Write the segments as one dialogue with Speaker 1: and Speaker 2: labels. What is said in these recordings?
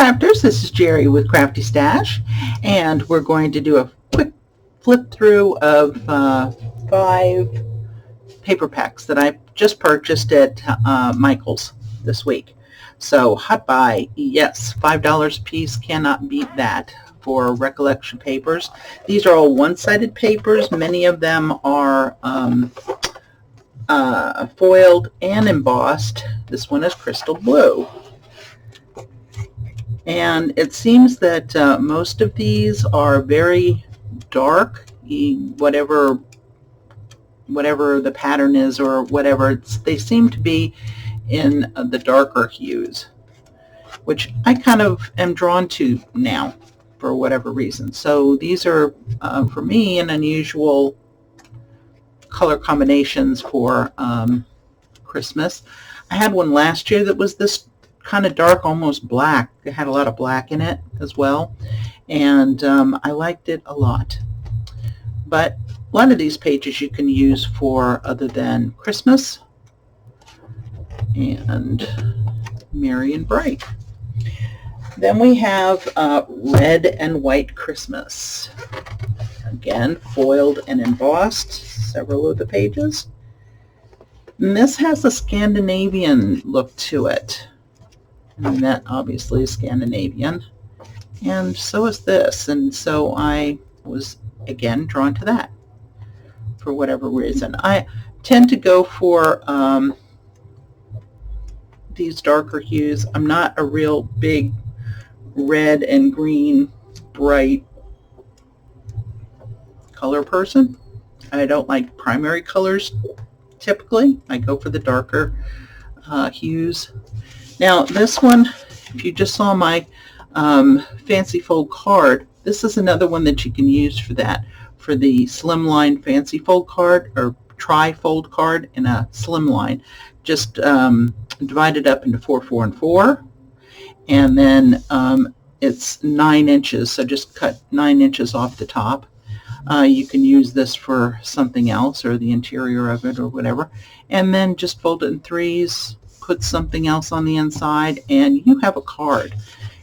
Speaker 1: Crafters, this is Jerry with Crafty Stash, and we're going to do a quick flip through of 5 paper packs that I just purchased at Michael's this week. So hot buy, yes, $5 a piece, cannot beat that for recollection papers. These are all one-sided papers. Many of them are foiled and embossed. This one is crystal blue. And it seems that most of these are very dark, whatever the pattern is or whatever. They seem to be in the darker hues, which I kind of am drawn to now for whatever reason. So these are, for me, an unusual color combinations for Christmas. I had one last year that was this kind of dark, almost black. It had a lot of black in it as well, and I liked it a lot. But a lot of these pages you can use for other than Christmas and Merry and Bright. Then we have Red and White Christmas. Again, foiled and embossed, several of the pages. And this has a Scandinavian look to it. And that obviously is Scandinavian. And so is this. And so I was, again, drawn to that for whatever reason. I tend to go for these darker hues. I'm not a real big red and green bright color person. I don't like primary colors typically. I go for the darker hues. Now this one, if you just saw my fancy fold card, this is another one that you can use for that, for the slimline fancy fold card or tri-fold card in a slimline. Just divide it up into 4, 4, and 4, and then it's 9 inches, so just cut 9 inches off the top. You can use this for something else or the interior of it or whatever, and then just fold it in 3s, put something else on the inside, and you have a card.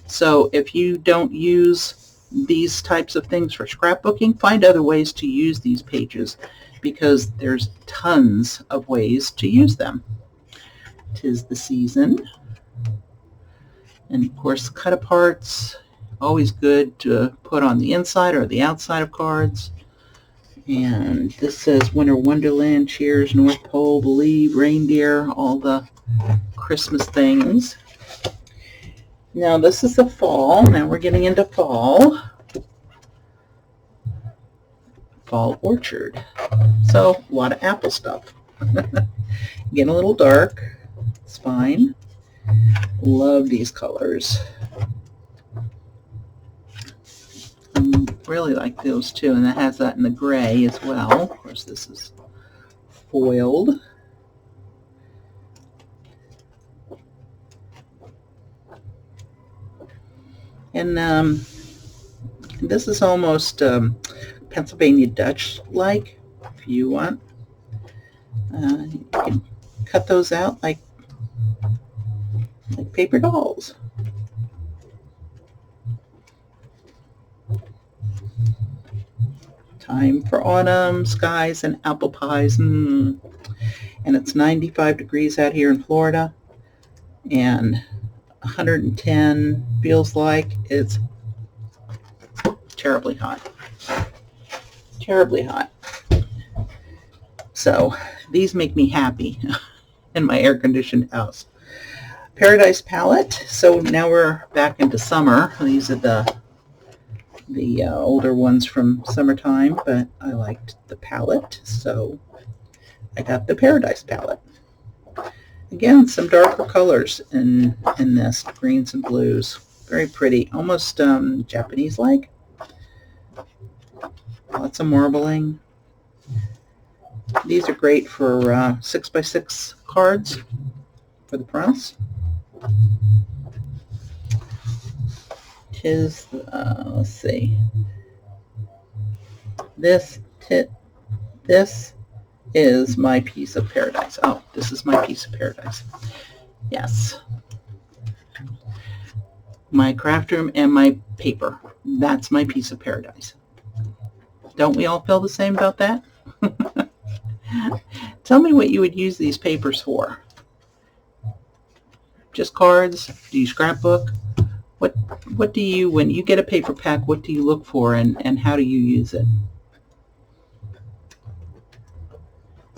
Speaker 1: So if you don't use these types of things for scrapbooking, find other ways to use these pages, because there's tons of ways to use them. 'Tis the season. And of course, cut aparts, always good to put on the inside or the outside of cards. And this says Winter Wonderland, Cheers, North Pole, Believe, Reindeer, all the Christmas things. Now this is the fall. Now we're getting into fall. Fall orchard. So a lot of apple stuff. Getting a little dark. It's fine. Love these colors. Really like those too, and it has that in the gray as well. Of course, this is foiled. And this is almost Pennsylvania Dutch-like, if you want. You can cut those out like paper dolls. Time for autumn, skies, and apple pies. And it's 95 degrees out here in Florida, and 110 feels like it's terribly hot. Terribly hot. So these make me happy in my air-conditioned house. Paradise palette. So now we're back into summer. These are the older ones from summertime, but I liked the palette, so I got the Paradise palette. Again, some darker colors in this, greens and blues. Very pretty, almost Japanese-like. Lots of marbling. These are great for 6x6 cards for the press. Let's see. This is my piece of paradise. Oh, this is my piece of paradise. Yes. my craft room, and my paper. That's my piece of paradise. Don't we all feel the same about that? Tell me what you would use these papers for. Just cards? Do you scrapbook? What do you, when you get a paper pack, what do you look for, and how do you use it?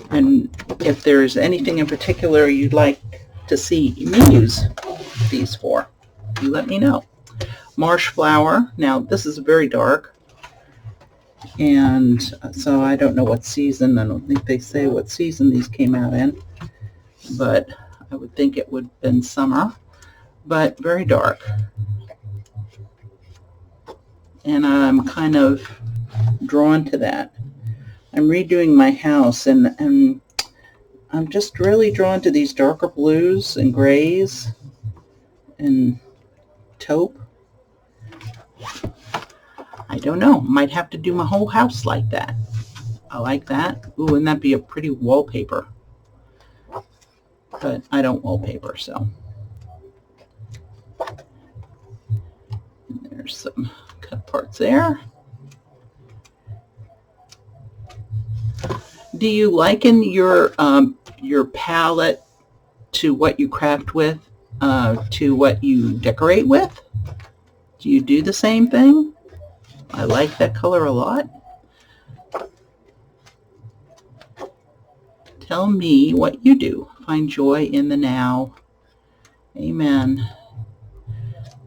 Speaker 1: And if there's anything in particular you'd like to see me use these for, you let me know. Marshflower. Now this is very dark, and so I don't know what season. I don't think they say what season these came out in, but I would think it would have been summer, but very dark. And I'm kind of drawn to that. I'm redoing my house, and I'm just really drawn to these darker blues and grays and taupe. I don't know. Might have to do my whole house like that. I like that. Ooh, wouldn't that be a pretty wallpaper? But I don't wallpaper, so. There's some cut parts there. Do you liken your palette to what you craft with, to what you decorate with? Do you do the same thing? I like that color a lot. Tell me what you do. Find joy in the now. Amen.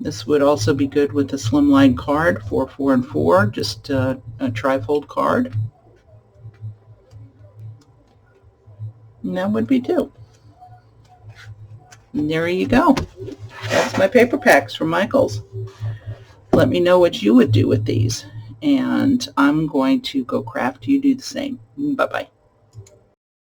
Speaker 1: This would also be good with a slimline card, 4, 4, and 4, just a trifold card. And that would be too. And there you go. That's my paper packs from Michaels. Let me know what you would do with these. And I'm going to go craft. You do the same. Bye-bye.